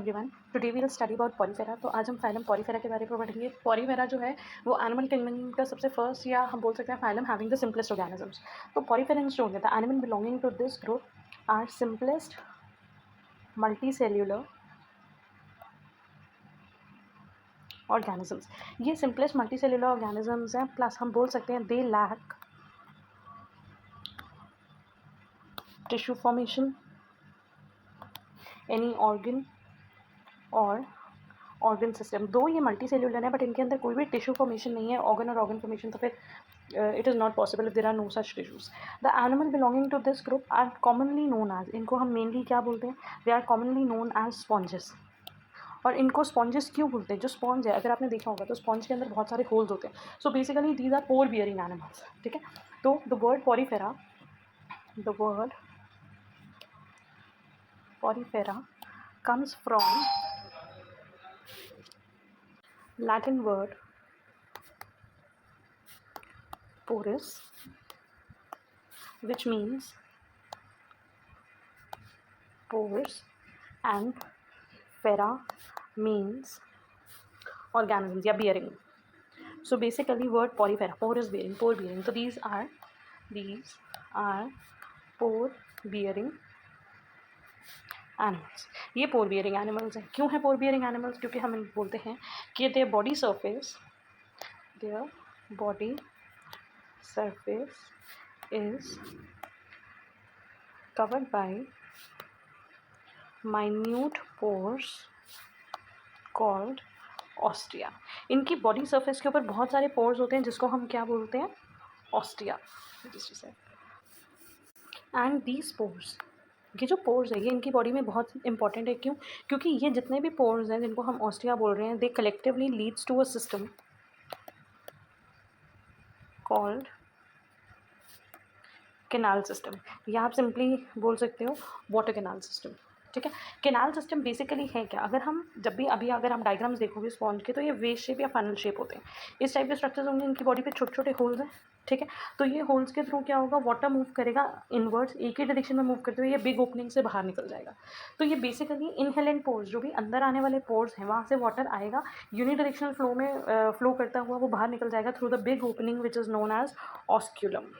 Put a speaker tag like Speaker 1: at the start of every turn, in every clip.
Speaker 1: Everyone, today we will study about Porifera. तो आज हम फाइलम पॉरीफेरा के बारे में पढ़ेंगे। पॉरीफेरा जो है वो एनिमल किंगडम का सबसे फर्स्ट या हम बोल सकते हैं phylum having the simplest organisms. तो पॉरीफेरेंस जो होंगे the animal belonging to this group are simplest multi cellular organisms. ये सिंपलेस्ट मल्टी सेल्यूलर ऑर्गेनिजम्स हैं, प्लस हम बोल सकते हैं they lack tissue formation, any organ और ऑर्गन सिस्टम। दो ये मल्टी सेल्यूलर है बट इनके अंदर कोई भी टिश्यू फॉर्मेशन नहीं है, ऑर्गन और ऑर्गन फॉर्मेशन, तो फिर it is not possible if there are no such tissues. The animal belonging to this group are commonly known as, इनको हम मेनली क्या बोलते हैं, they are commonly known as sponges. और इनको स्पॉन्जेस क्यों बोलते हैं? जो स्पॉन्ज है, अगर आपने देखा होगा तो स्पॉन्ज के अंदर बहुत सारे होल्स होते हैं। So basically these are pore bearing animals. ठीक है, तो the word Porifera comes from Latin word porus, which means pores, and fera means organisms या bearing. So basically word porifera, porous bearing, pore bearing. So these are pore bearing animals. ये पोर bearing animals हैं। क्यों है पोर bearing animals? क्योंकि हम बोलते हैं कि their body surface is covered by minute pores called ostia. इनकी बॉडी सरफेस के ऊपर बहुत सारे पोर्स होते हैं जिसको हम क्या बोलते हैं? ऑस्टिया। एंड दीज पोर्स, ये जो पोर्स है ये इनकी बॉडी में बहुत इंपॉर्टेंट है। क्यों? क्योंकि ये जितने भी पोर्स हैं जिनको हम ऑस्टिया बोल रहे हैं, they collectively leads to a system called canal system, या आप सिंपली बोल सकते हो वाटर कैनाल सिस्टम। ठीक है, कैनाल सिस्टम बेसिकली है क्या? अगर हम डायग्राम्स देखोगे स्पॉन्ज के, तो ये वे शेप या फनल शेप होते हैं। इस टाइप के स्ट्रक्चर्स होंगे, इनकी बॉडी पे छोटे छोटे होल्स हैं। ठीक है, तो ये होल्स के थ्रू क्या होगा, वाटर मूव करेगा इनवर्ड्स, एक ही डायरेक्शन में मूव करते हुए ये बिग ओपनिंग से बाहर निकल जाएगा। तो ये बेसिकली इनहेलेंट पोर्स, जो भी अंदर आने वाले पोर्स हैं, वहाँ से वाटर आएगा, यूनिडायरेक्शनल फ्लो में फ्लो करता हुआ वो बाहर निकल जाएगा through the big opening which is known as osculum.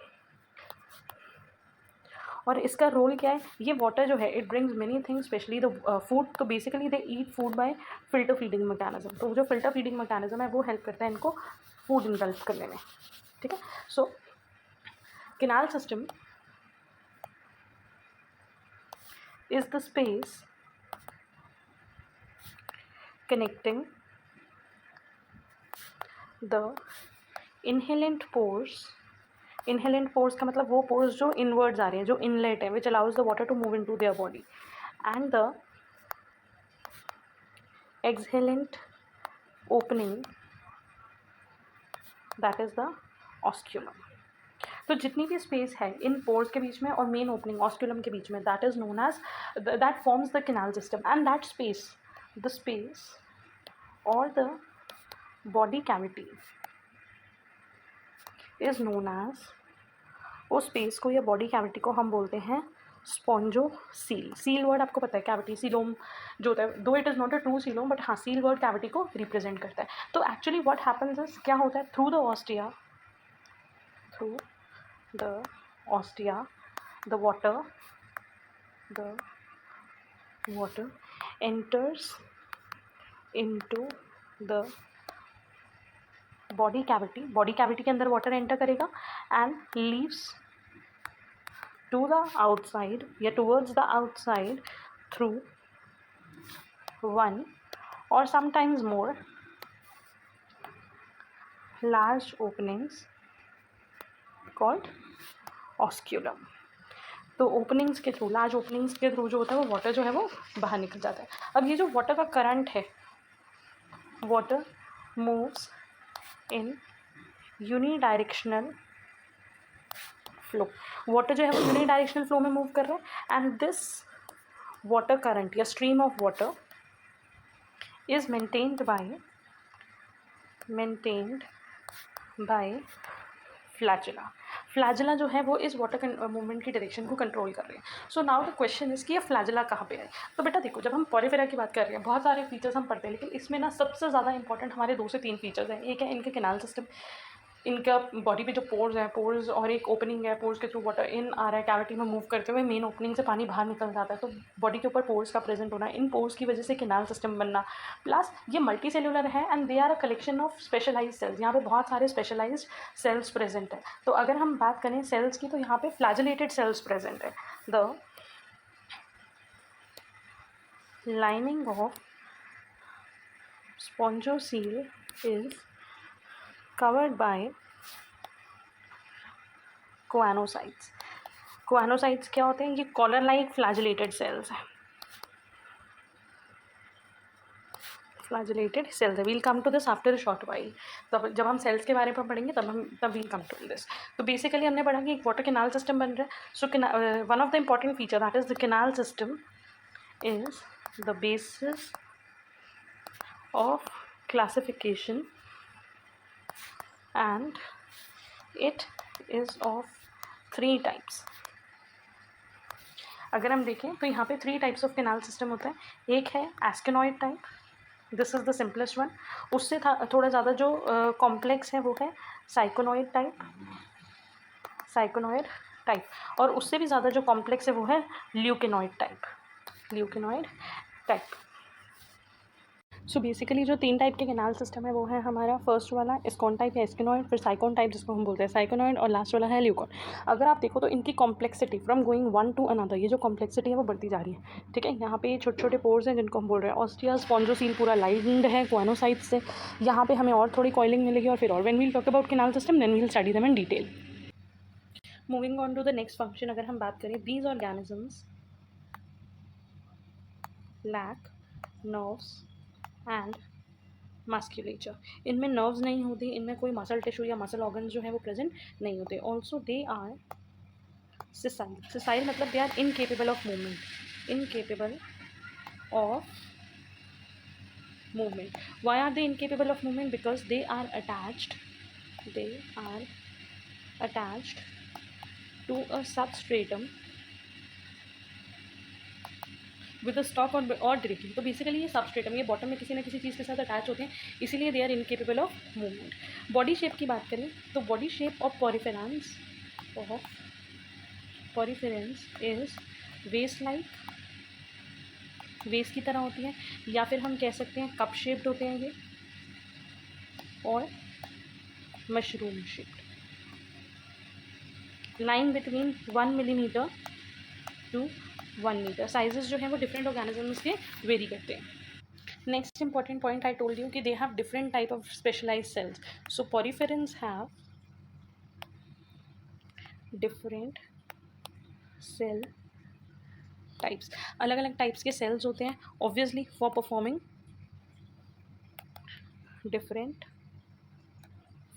Speaker 1: और इसका रोल क्या है? ये वाटर जो है it brings many things, specially the food. तो basically they eat food by filter feeding mechanism. तो जो फिल्टर फीडिंग मैकेनिज्म है वो हेल्प करता है इनको फूड इनगल्फ करने में। ठीक है, so canal system is the space connecting the inhalant pores. Inhalant pores का मतलब वो पोर्स जो इनवर्ड्स आ रहे हैं, जो इनलेट है, which allows the water to move into their body, and the exhalant opening that is the osculum. तो जितनी भी स्पेस है इन पोर्स के बीच में और मेन ओपनिंग ऑस्क्यूलम के बीच में, that is known as, that forms the canal system, and that space और the body cavity is known as, उस स्पेस को या बॉडी कैविटी को हम बोलते हैं स्पॉन्जोसील। सील वर्ड आपको पता है, कैविटी सीलोम जो होता है, दो it is not a true coelom, but हाँ, सील वर्ड कैविटी को रिप्रेजेंट करता है। तो एक्चुअली व्हाट हैपेंस इज, क्या होता है, through the ostia the water enters into the body cavity के अंदर वाटर एंटर करेगा and leaves to the outside या towards the outside through one or sometimes more large openings called osculum. तो openings के through, large openings के through जो होता है वो वाटर जो है वो बाहर निकल जाता है। अब ये जो वाटर का करंट है, water moves in unidirectional flow. Water जो है वो यूनिडायरेक्शनल फ्लो में मूव कर रहा है, एंड दिस वाटर करंट या stream of water is maintained by flagella. Flagella जो है वो इस वाटर मूवमेंट की डायरेक्शन को कंट्रोल कर रहे हैं। So now the question is कि ये फ्लैजिला कहाँ पे है। तो बेटा देखो, जब हम पॉरीफेरा की बात कर रहे हैं, बहुत सारे फीचर्स हम पढ़ते हैं, लेकिन इसमें ना सबसे ज़्यादा इंपॉर्टेंट हमारे 2 से 3 फीचर्स हैं। एक है इनके कैनाल सिस्टम, इनका बॉडी पे जो पोर्स हैं, पोर्स और एक ओपनिंग है, पोर्स के थ्रू वाटर इन आ रहा है, कैविटी में मूव करते हुए मेन ओपनिंग से पानी बाहर निकल जाता है, तो बॉडी के ऊपर पोर्स का प्रेजेंट होना, इन पोर्स की वजह से कैनाल सिस्टम बनना, प्लस ये मल्टी सेलुलर है and they are a collection of specialize cells. यहाँ पे बहुत सारे स्पेशलाइज्ड सेल्स प्रेजेंट है। तो अगर हम बात करें सेल्स की, तो यहाँ पे फ्लैजिलेटेड सेल्स प्रेजेंट है। The lining of spongocoel is covered by choanocytes. Choanocytes क्या होते हैं? ये कॉलर लाइक फ्लैजिलेटेड सेल्स हैं, फ्लैजिलेटेड सेल्स है। We'll come to this after a short while. तब जब हम सेल्स के बारे में पढ़ेंगे तब वील कम टू दिस। तो बेसिकली हमने पढ़ा कि एक वाटर कैनाल सिस्टम बन रहा है। So one of the important feature that is the canal system is the basis of classification and it is of 3 types। अगर हम देखें तो यहाँ पे 3 टाइप्स ऑफ कैनाल सिस्टम होता है। एक है asconoid type, this is the simplest one. उससे थोड़ा ज़्यादा जो कॉम्प्लेक्स है वो है साइकोनॉइड टाइप, साइकोनॉइड टाइप। और उससे भी ज़्यादा जो कॉम्प्लेक्स है वो है ल्यूकेनॉइड टाइप, ल्यूकेनॉइड टाइप। सो बेसिकली जो 3 टाइप के कैनाल सिस्टम है वो है हमारा फर्स्ट वाला एस्कॉन टाइप या एस्केनॉइड, फिर साइकोन टाइप जिसको हम बोलते हैं साइकोनॉइड, और लास्ट वाला है ल्यूकॉन। अगर आप देखो तो इनकी complexity from going one two another, ये जो कॉम्प्लेक्सिटी है वो बढ़ती जा रही है। ठीक है, यहाँ पे छोटे छोटे पोर्स हैं जिनको हम बोल रहे हैं ऑस्टिया स्पॉन्जोसील, पूरा लाइंड है कोआनोसाइट्स से। यहाँ पे हमें और थोड़ी कॉइलिंग मिलेगी, और फिर और when we'll talk about canal system then we'll study them in detail. Moving on to the next function, अगर हम बात करें, these organisms lack nerves and musculature. इनमें नर्व्स नहीं होती, इनमें कोई मसल टिश्यू या मसल ऑर्गन जो है वो प्रेजेंट नहीं होते। Also they are sessile. Sessile मतलब they are incapable of movement, incapable of movement. Why are they incapable of movement? Because they are attached to a substratum with stock और ड्रिकिंग। तो basically ये substratum, ये bottom में किसी न किसी चीज़ के साथ अटैच होते हैं, इसीलिए they are incapable of movement. Body shape की बात करें तो body shape of poriferans is vase like, vase की तरह होती है, या फिर हम कह सकते हैं कप शेप्ड होते हैं ये, और mushroom shaped, lying between 1 millimetre to 1 metre. Sizes जो हैं वो डिफरेंट ऑर्गेनिजम्स के वेरी करते हैं। Next important point I told you कि they have different type of specialised cells. So poriferans have different cell types, अलग अलग टाइप्स के सेल्स होते हैं obviously for performing different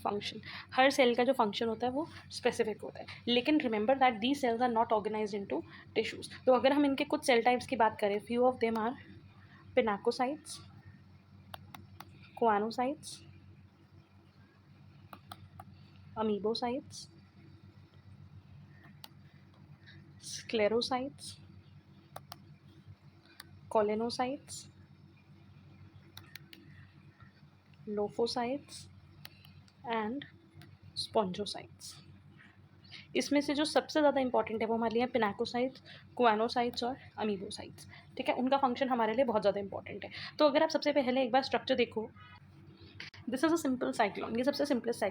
Speaker 1: function. हर सेल का जो फंक्शन होता है वो स्पेसिफिक होता है, लेकिन remember that the cells are not organized into tissues. तो अगर हम इनके कुछ सेल टाइप्स की बात करें, few of them are pinacocytes, choanocytes, amoebocytes, sclerocytes, collencytes, lophocytes and spongocytes. इसमें से जो सबसे ज़्यादा इंपॉर्टेंट है वो हमारे लिए पिनाकोसाइट्स, कोआनोसाइट्स और अमीबोसाइट्स। ठीक है, उनका फंक्शन हमारे लिए बहुत ज़्यादा इंपॉर्टेंट है। तो अगर आप सबसे पहले एक बार स्ट्रक्चर देखो, this is a simple cyclone, ये सबसे सिंपलेस्ट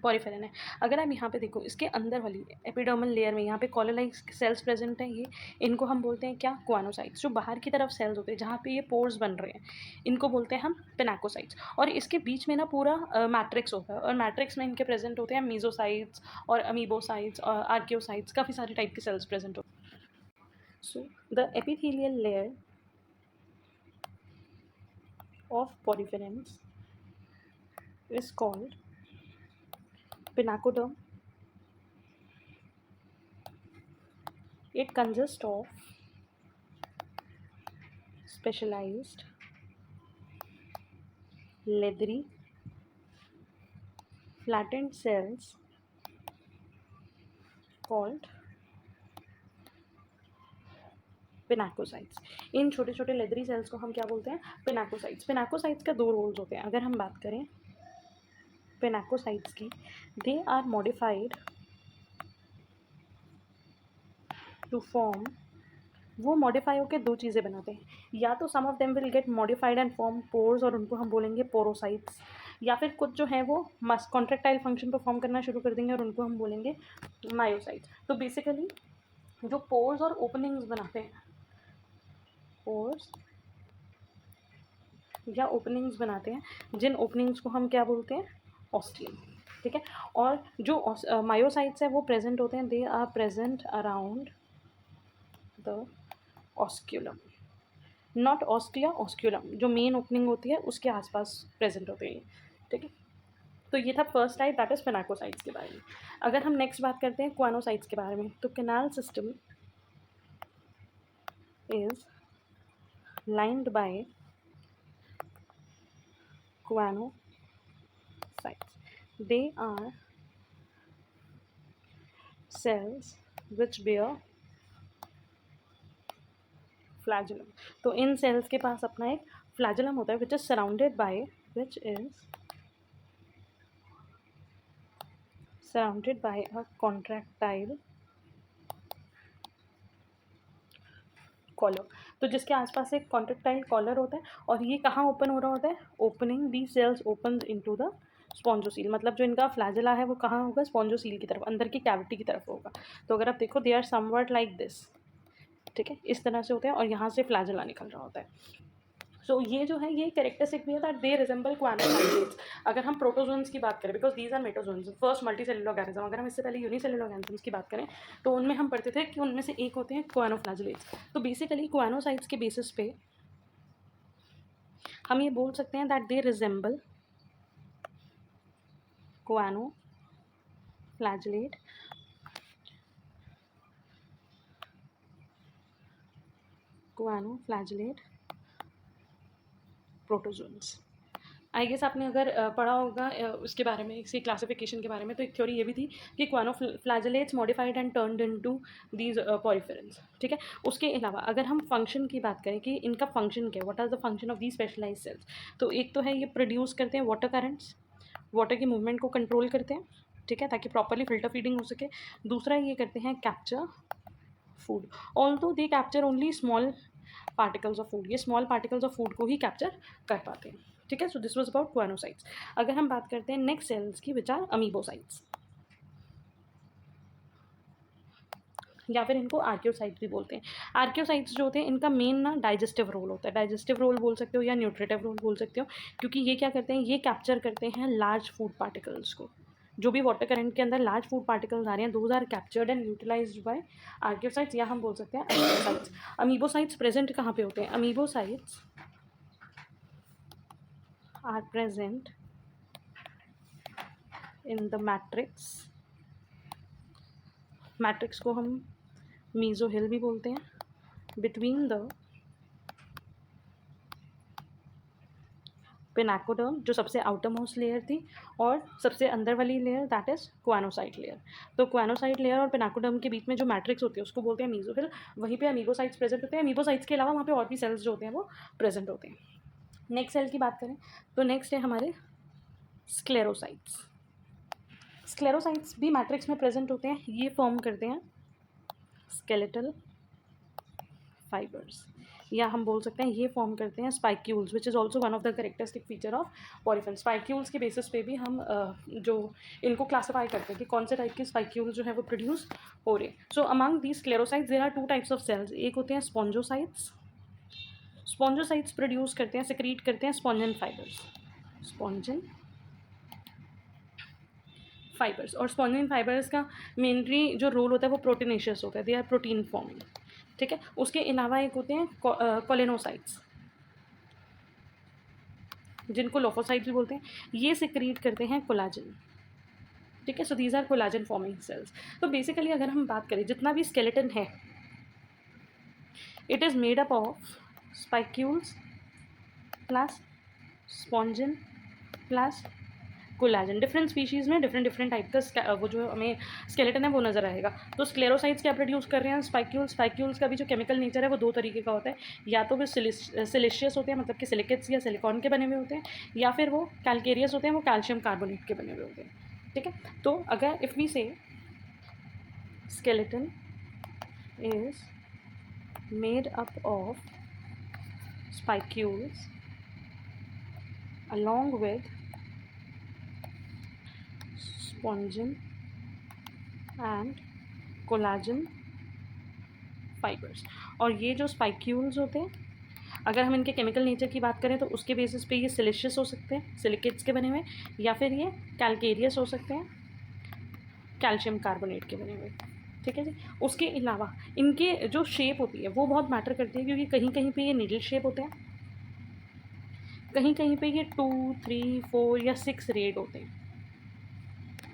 Speaker 1: पॉरीफेरन है। अगर आप यहाँ पे देखो, इसके अंदर वाली एपिडर्मल लेयर में यहाँ पे कॉलर सेल्स प्रेजेंट हैं, ये इनको हम बोलते हैं क्या? कोआनोसाइट्स। जो बाहर की तरफ सेल्स होते हैं जहाँ पे ये पोर्स बन रहे हैं, इनको बोलते हैं हम पिनाकोसाइट्स। और इसके बीच में ना पूरा मैट्रिक्स होता है, और मैट्रिक्स में इनके प्रेजेंट होते हैं मीजोसाइट्स और अमीबोसाइट्स और आर्कियोसाइट्स, काफ़ी सारे टाइप के सेल्स प्रेजेंट होते हैं। So the epithelial layer of poriferans is called pinacoderm. It consists of specialized leathery flattened cells called pinacocytes. इन छोटे छोटे लेदरी सेल्स को हम क्या बोलते हैं? पिनाकोसाइट्स। पिनाकोसाइट्स का दो रोल्स होते हैं। अगर हम बात करें पिनाकोसाइट्स की, they are modified to form, वो मॉडिफाई होकर दो चीज़ें बनाते हैं, या तो some of them will get modified and form pores और उनको हम बोलेंगे पोरोसाइट्स, या फिर कुछ जो है वो मस कॉन्ट्रेक्टाइल फंक्शन परफॉर्म करना शुरू कर देंगे और उनको हम बोलेंगे मायोसाइट्स। तो बेसिकली जो पोर्स और ओपनिंग्स बनाते हैं, पोर्स या ओपनिंग्स बनाते हैं, जिन ओपनिंग्स को हम क्या बोलते हैं? ऑस्टियम। ठीक है। और जो मायोसाइट्स है वो प्रेजेंट होते हैं, they are present around the osculum, not ostia, osculum, जो मेन ओपनिंग होती है उसके आसपास प्रेजेंट होते हैं। ठीक है। तो ये था first type, that is pinacocytes के बारे में। अगर हम नेक्स्ट बात करते हैं क्वानोसाइट्स के बारे में, तो canal system is lined by choanocytes. They are cells which bear flagellum। तो इन सेल्स के पास अपना एक फ्लैजुलम होता है which is surrounded by a contractile collar. तो जिसके आसपास एक कॉन्ट्रेक्टाइल कॉलर होता है, और ये कहाँ ओपन हो रहा होता है? Opening the cells open into the spongocoel. मतलब जो इनका फ्लैजिला है वो कहाँ होगा? स्पॉन्जोसील की तरफ, अंदर की कैविटी की तरफ होगा। तो अगर आप देखो, they are somewhat like this. ठीक है, इस तरह से होते हैं और यहाँ से फ्लैजिला निकल रहा होता है। सो ये जो है, ये कैरेक्टरिस्टिक भी है दैट दे रिजेंबल क्वानोसाइट्स। अगर हम प्रोटोजोन्स की बात करें, because these are metazoans, first multicellular organism. अगर हम इससे पहले यूनिसेलुलर ऑर्गेनिजम्स की बात करें तो उनमें हम पढ़ते थे कि उनमें से एक होते हैं क्वानोफ्लैजिलेट्स। तो बेसिकली क्वानोसाइट्स के बेसिस पे हम ये बोल सकते हैं that they resemble choanoflagellate protozoans. I guess आपने अगर पढ़ा होगा उसके बारे में, इसकी क्लासिफिकेशन के बारे में, तो एक थ्योरी ये भी थी कि choanoflagellates modified and turned into these poriferans. ठीक है। उसके अलावा अगर हम फंक्शन की बात करें कि इनका फंक्शन क्या है, what are the function of the specialize cells, तो एक तो है ये प्रोड्यूस करते हैं वाटर करंट्स, वाटर की मूवमेंट को कंट्रोल करते हैं। ठीक है, ताकि प्रॉपरली फिल्टर फीडिंग हो सके। दूसरा ये करते हैं capture food, although they capture only small particles of food. ये स्मॉल पार्टिकल्स ऑफ फूड को ही कैप्चर कर पाते हैं। ठीक है। So this was about क्वानोसाइट्स। अगर हम बात करते हैं नेक्स्ट सेल्स की, विच आर अमीबोसाइट्स, या फिर इनको आर्कियोसाइट्स भी बोलते हैं। आर्कियोसाइट्स जो होते हैं, इनका मेन ना डाइजेस्टिव रोल होता है। डाइजेस्टिव रोल बोल सकते हो या न्यूट्रिटिव रोल बोल सकते हो, क्योंकि ये क्या करते हैं? ये कैप्चर करते हैं लार्ज फूड पार्टिकल्स को। जो भी वाटर करंट के अंदर लार्ज फूड पार्टिकल्स आ रहे हैं, those are captured and utilized by archaeocytes, या हम बोल सकते हैं अमीबोसाइट्स। अमीबोसाइट्स प्रेजेंट कहाँ पे होते हैं? Amoebocytes are present in the matrix. Matrix को हम मीजोहिल भी बोलते हैं, बिटवीन द पिनाकोडर्म, जो सबसे आउटर मोस्ट लेयर थी, और सबसे अंदर वाली लेयर, दैट इज क्वानोसाइट लेयर। तो क्वानोसाइट लेयर और पिनाकोडर्म के बीच में जो मैट्रिक्स होती है उसको बोलते हैं मीजोहिल। वहीं पे अमीबोसाइट्स प्रेजेंट होते हैं। अमीबोसाइट्स के अलावा वहाँ पे और भी सेल्स जो होते हैं वो प्रेजेंट होते हैं। नेक्स्ट सेल की बात करें तो नेक्स्ट है हमारे स्क्लेरोसाइट्स। स्क्लेरोसाइट्स भी मैट्रिक्स में प्रेजेंट होते हैं। ये फॉर्म करते हैं स्केलेटल फाइबर्स, या हम बोल सकते हैं ये फॉर्म करते हैं spicules, which is also one of the characteristic feature of poriferan. Spicules के बेसिस पे भी हम जो इनको क्लासीफाई करते हैं कि कौन से टाइप के स्पाइक्यूल्स जो है वो प्रोड्यूस हो रहे। So among the sclerocytes there are two types of cells. एक होते हैं स्पॉन्जोसाइट्स। स्पॉन्जोसाइट्स प्रोड्यूस करते हैं, सेक्रीट करते हैं स्पॉन्जिन फाइबर्स, स्पॉन्जिन फाइबर्स। और स्पॉन्जिन फाइबर्स का मेनली जो रोल होता है वो प्रोटीनेशियस होता है, दे आर प्रोटीन फॉर्मिंग। ठीक है। उसके अलावा एक होते हैं कोलेनोसाइट्स, जिनको लोफोसाइट्स भी बोलते हैं। ये सिक्रीट करते हैं कोलाजन। ठीक है। So these are collagen forming cells. तो बेसिकली अगर हम बात करें, जितना भी स्केलेटन है, it is made up of spicules plus spongin plus collagen. Different species में डिफरेंट डिफरेंट टाइप का वो जो हमें स्केलेटन है वो नज़र आएगा। तो स्क्लेरोसाइट्स क्या प्रोड्यूस कर रहे हैं, स्पाइक्यूल्स। स्पाइक्यूल्स का भी जो केमिकल नेचर है वो दो तरीके का होता है, या तो वो सिलिशियस होते हैं, मतलब कि सिलिकेट्स या सिलिकॉन के बने हुए होते हैं, या फिर वो कैलकेरियस होते हैं, वो कैल्शियम कार्बोनेट के बने हुए होते हैं। ठीक है, तो अगर इफ़ वी से skeleton is made up of spicules along with spongin and collagen fibers। और ये जो स्पाइक्यूल्स होते हैं, अगर हम इनके केमिकल नेचर की बात करें तो उसके बेसिस पे ये सिलिशियस हो सकते हैं, सिलिकेट्स के बने हुए, या फिर ये कैलकेरियस हो सकते हैं, कैल्शियम कार्बोनेट के बने हुए। ठीक है जी। उसके अलावा इनके जो शेप होती है वो बहुत मैटर करती है, क्योंकि कहीं कहीं पे ये निडल शेप होते हैं, कहीं कहीं पे ये 2, 3, 4 या 6 रेड होते हैं।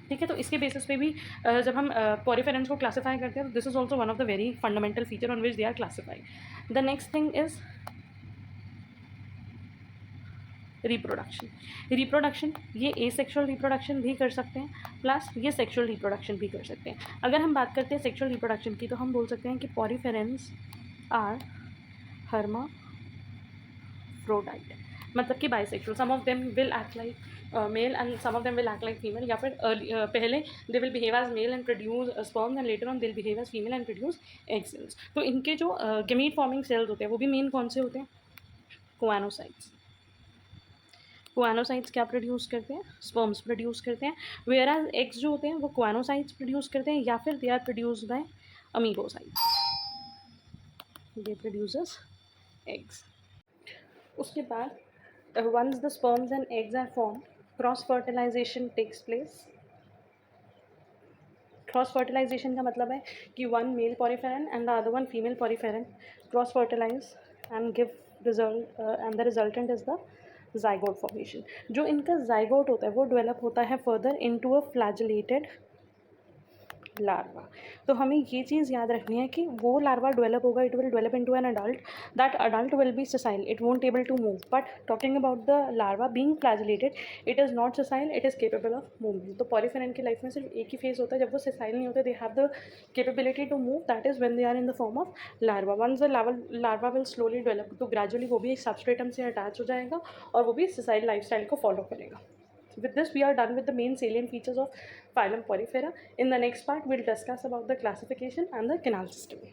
Speaker 1: ठीक है, तो इसके बेसिस पे भी जब हम पॉरीफेरेंस को क्लासीफाई करते हैं तो this is also one of the very fundamental feature on which they are classified. The next thing is reproduction. Reproduction ये एसेक्सुअल रिप्रोडक्शन भी कर सकते हैं, प्लस ये सेक्सुअल रिप्रोडक्शन भी कर सकते हैं। अगर हम बात करते हैं सेक्सुअल रिप्रोडक्शन की तो हम बोल सकते हैं कि पॉरीफेरेंस आर hermaphrodite, मतलब कि bisexual. Some of them will act like male and some of them will act like female, या फिर पहले they will behave as male and produce sperm and later on they will behave as female and produce egg cells. तो इनके जो gamete forming sales होते हैं वो भी मेन कौन से होते हैं, कोआनोसाइट्स। कोआनोसाइट्स क्या प्रोड्यूस करते हैं, स्पर्म्स प्रोड्यूस करते हैं, वेयर एज एग्स जो होते हैं वो कोआनोसाइट्स प्रोड्यूस करते हैं, या फिर they are produce by amoebocytes, they produces eggs. उसके बाद once the sperms and eggs are formed, cross fertilization takes place। Cross fertilisation का मतलब है कि one male poriferan and the other one female poriferan cross fertilise and give result, and the resultant is the zygote formation. जो इनका zygote होता है वो develop होता है further into a flagellated larva. तो हमें ये चीज़ याद रखनी है कि वो लार्वा डेवलप होगा, it will develop into an adult, that adult will be sessile, it won't able to move, but talking about the larva being flagellated, it is not sessile, it is capable of movement. तो poriferan की life में सिर्फ एक ही phase होता है जब वो sessile नहीं होते, they have the capability to move, that is when they are in the form of larva. Once the larva will slowly develop, तो ग्रेजुअली वो भी एक सबस्ट्रेटम से अटैच हो जाएगा और वो भी ससाइल लाइफस्टाइल को फॉलो करेगा। With this, we are done with the main salient features of phylum Porifera. In the next part, we'll discuss about the classification and the canal system.